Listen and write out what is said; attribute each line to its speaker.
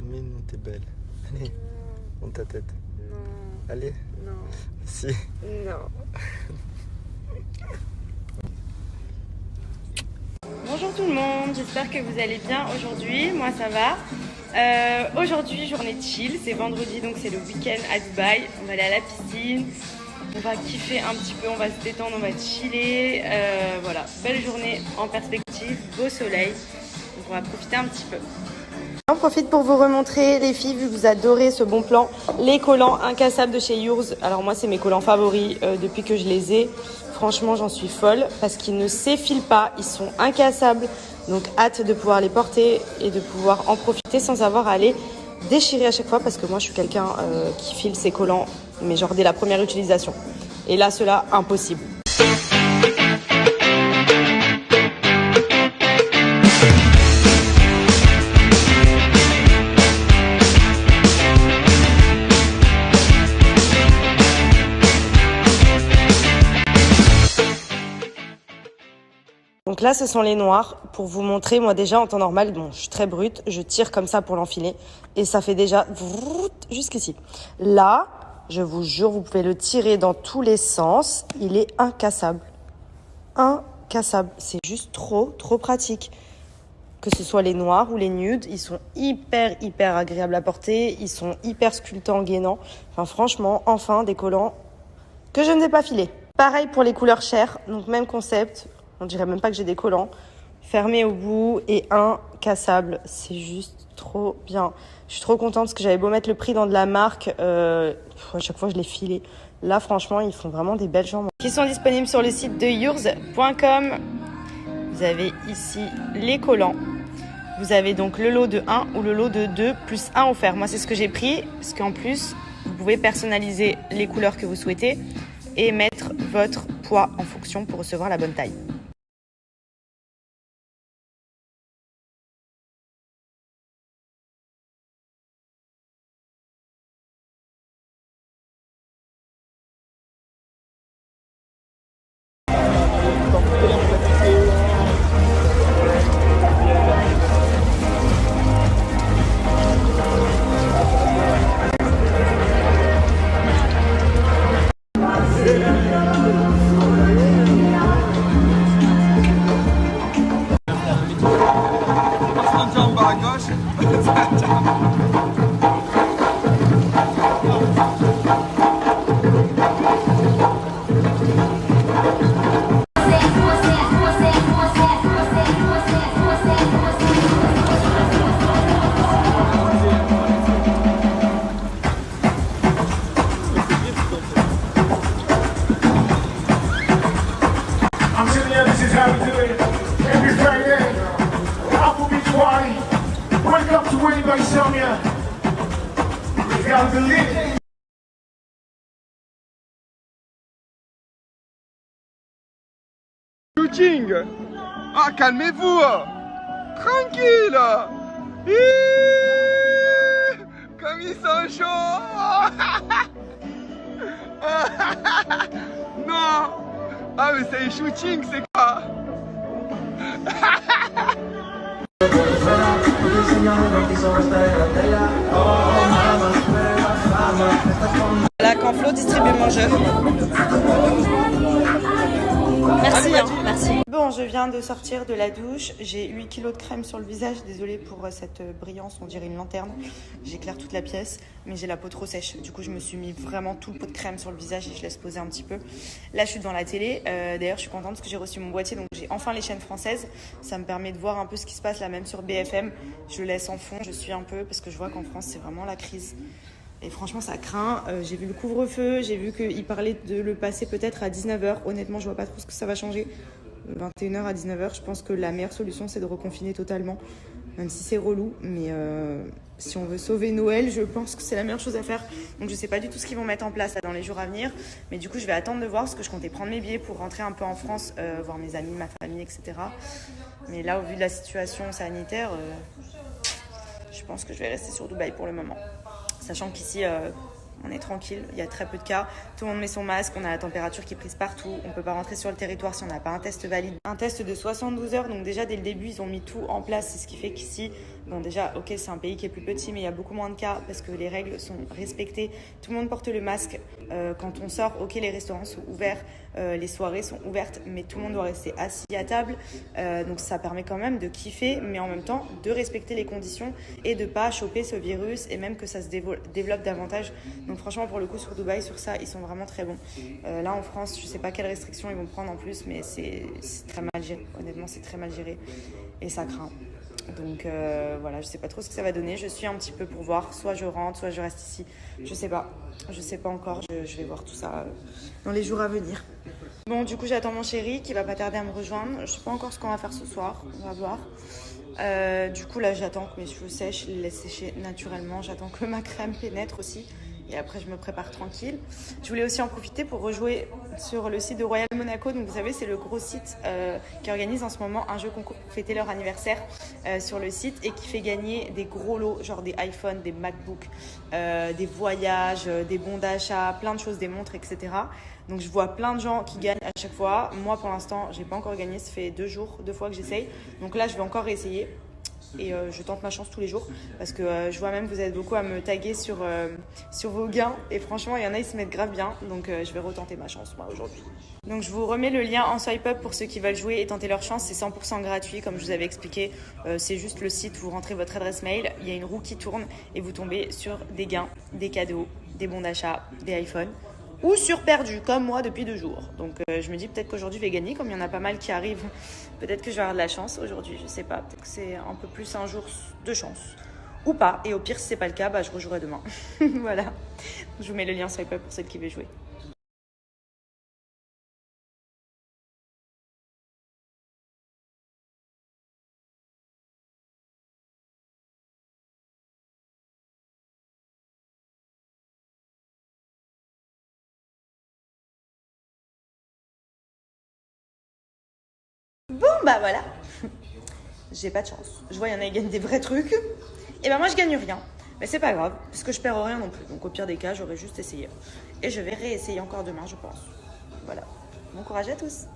Speaker 1: Mais non, t'es belle. Allez, monte ta tête.
Speaker 2: Non.
Speaker 1: Allez.
Speaker 2: Non.
Speaker 1: Si.
Speaker 2: Non.
Speaker 3: Bonjour tout le monde, j'espère que vous allez bien aujourd'hui. Moi ça va. Aujourd'hui, journée de chill, c'est vendredi donc c'est le week-end à Dubaï. On va aller à la piscine, on va kiffer un petit peu, on va se détendre, on va chiller. Voilà, belle journée en perspective, beau soleil. Donc on va profiter un petit peu. J'en profite pour vous remontrer les filles, vu que vous adorez ce bon plan, les collants incassables de chez Yours. Alors moi c'est mes collants favoris depuis que je les ai. Franchement j'en suis folle parce qu'ils ne s'effilent pas, ils sont incassables. Donc hâte de pouvoir les porter et de pouvoir en profiter sans avoir à les déchirer à chaque fois, parce que moi je suis quelqu'un qui file ses collants mais genre dès la première utilisation. Et là cela impossible. Donc là, ce sont les noirs. Pour vous montrer, moi déjà, en temps normal, bon, je suis très brute, je tire comme ça pour l'enfiler. Et ça fait déjà jusqu'ici. Là, je vous jure, vous pouvez le tirer dans tous les sens. Il est incassable. Incassable. C'est juste trop pratique. Que ce soit les noirs ou les nudes, ils sont hyper agréables à porter. Ils sont hyper sculptants, gainants. Enfin, franchement, enfin, des collants que je ne vais pas filer. Pareil pour les couleurs chères. Donc, même concept. On dirait même pas que j'ai des collants. Fermés au bout et incassables. C'est juste trop bien. Je suis trop contente parce que j'avais beau mettre le prix dans de la marque. À chaque fois, je les filais. Là, franchement, ils font vraiment des belles jambes. Qui sont disponibles sur le site de yours.com. Vous avez ici les collants. Vous avez donc le lot de 1 ou le lot de 2 plus 1 offert. Moi, c'est ce que j'ai pris. Parce qu'en plus, vous pouvez personnaliser les couleurs que vous souhaitez et mettre votre poids en fonction pour recevoir la bonne taille.
Speaker 4: Shooting. Ah, calmez-vous. Tranquille. Comme ils sont chauds. Non. Ah, mais c'est shooting, c'est quoi?
Speaker 3: Voilà, quand Flo distribue mon jeu. Merci, merci. Bon, je viens de sortir de la douche. J'ai 8 kilos de crème sur le visage. Désolée pour cette brillance, on dirait une lanterne. J'éclaire toute la pièce, mais j'ai la peau trop sèche. Du coup, je me suis mis vraiment tout le pot de crème sur le visage et je laisse poser un petit peu. Là, je suis devant la télé. D'ailleurs, je suis contente parce que j'ai reçu mon boîtier. Donc, j'ai enfin les chaînes françaises. Ça me permet de voir un peu ce qui se passe là, même sur BFM. Je le laisse en fond. Je suis un peu parce que je vois qu'en France, c'est vraiment la crise. Et franchement, ça craint. J'ai vu le couvre-feu, j'ai vu qu'il parlait de le passer peut-être à 19h. Honnêtement, je vois pas trop ce que ça va changer. 21h à 19h, je pense que la meilleure solution, c'est de reconfiner totalement. Même si c'est relou, mais si on veut sauver Noël, je pense que c'est la meilleure chose à faire. Donc je sais pas du tout ce qu'ils vont mettre en place là, dans les jours à venir. Mais du coup, je vais attendre de voir, parce que je comptais prendre mes billets pour rentrer un peu en France, voir mes amis, ma famille, etc. Mais là, au vu de la situation sanitaire, je pense que je vais rester sur Dubaï pour le moment. Sachant qu'ici, On est tranquille, il y a très peu de cas. Tout le monde met son masque, on a la température qui est prise partout. On ne peut pas rentrer sur le territoire si on n'a pas un test valide. Un test de 72 heures, donc déjà dès le début, ils ont mis tout en place. C'est ce qui fait qu'ici, bon déjà, ok, c'est un pays qui est plus petit, mais il y a beaucoup moins de cas parce que les règles sont respectées. Tout le monde porte le masque. Quand on sort, ok, les restaurants sont ouverts, les soirées sont ouvertes, mais tout le monde doit rester assis à table. Donc ça permet quand même de kiffer, mais en même temps de respecter les conditions et de ne pas choper ce virus et même que ça se développe davantage. Donc franchement, pour le coup, sur Dubaï, sur ça, ils sont vraiment très bons. Là, en France, je ne sais pas quelles restrictions ils vont prendre en plus, mais c'est très mal géré. Honnêtement, c'est très mal géré et ça craint. Donc voilà, je ne sais pas trop ce que ça va donner. Je suis un petit peu pour voir. Soit je rentre, soit je reste ici. Je sais pas encore. Je vais voir tout ça dans les jours à venir. Bon, du coup, j'attends mon chéri qui va pas tarder à me rejoindre. Je ne sais pas encore ce qu'on va faire ce soir. On va voir. Du coup, là, j'attends que mes cheveux sèchent. Je les laisse sécher naturellement. J'attends que ma crème pénètre aussi. Et après, je me prépare tranquille. Je voulais aussi en profiter pour rejouer sur le site de Royal Monaco. Donc, vous savez, c'est le gros site qui organise en ce moment un jeu concours pour fêter leur anniversaire sur le site et qui fait gagner des gros lots, genre des iPhones, des MacBooks, des voyages, des bons d'achat, plein de choses, des montres, etc. Donc, je vois plein de gens qui gagnent à chaque fois. Moi, pour l'instant, j'ai pas encore gagné. Ça fait 2 fois que j'essaye. Donc là, je vais encore essayer. Et je tente ma chance tous les jours parce que je vois même que vous êtes beaucoup à me taguer sur vos gains et franchement il y en a ils se mettent grave bien donc je vais retenter ma chance moi aujourd'hui. Donc je vous remets le lien en swipe up pour ceux qui veulent jouer et tenter leur chance, c'est 100% gratuit comme je vous avais expliqué, c'est juste le site, vous rentrez votre adresse mail, il y a une roue qui tourne et vous tombez sur des gains, des cadeaux, des bons d'achat, des iPhones ou sur perdu comme moi depuis 2 jours. Donc je me dis peut-être qu'aujourd'hui je vais gagner comme il y en a pas mal qui arrivent. Peut-être que je vais avoir de la chance aujourd'hui, je sais pas. Peut-être que c'est un peu plus un jour de chance. Ou pas. Et au pire, si c'est pas le cas, bah, je rejouerai demain. Voilà. Je vous mets le lien swipe up pour celles qui veulent jouer. Bon, bah voilà. J'ai pas de chance. Je vois, il y en a qui gagnent des vrais trucs. Et bah moi, je gagne rien. Mais c'est pas grave, parce que je perds rien non plus. Donc au pire des cas, j'aurais juste essayé. Et je vais réessayer encore demain, je pense. Voilà. Bon courage à tous.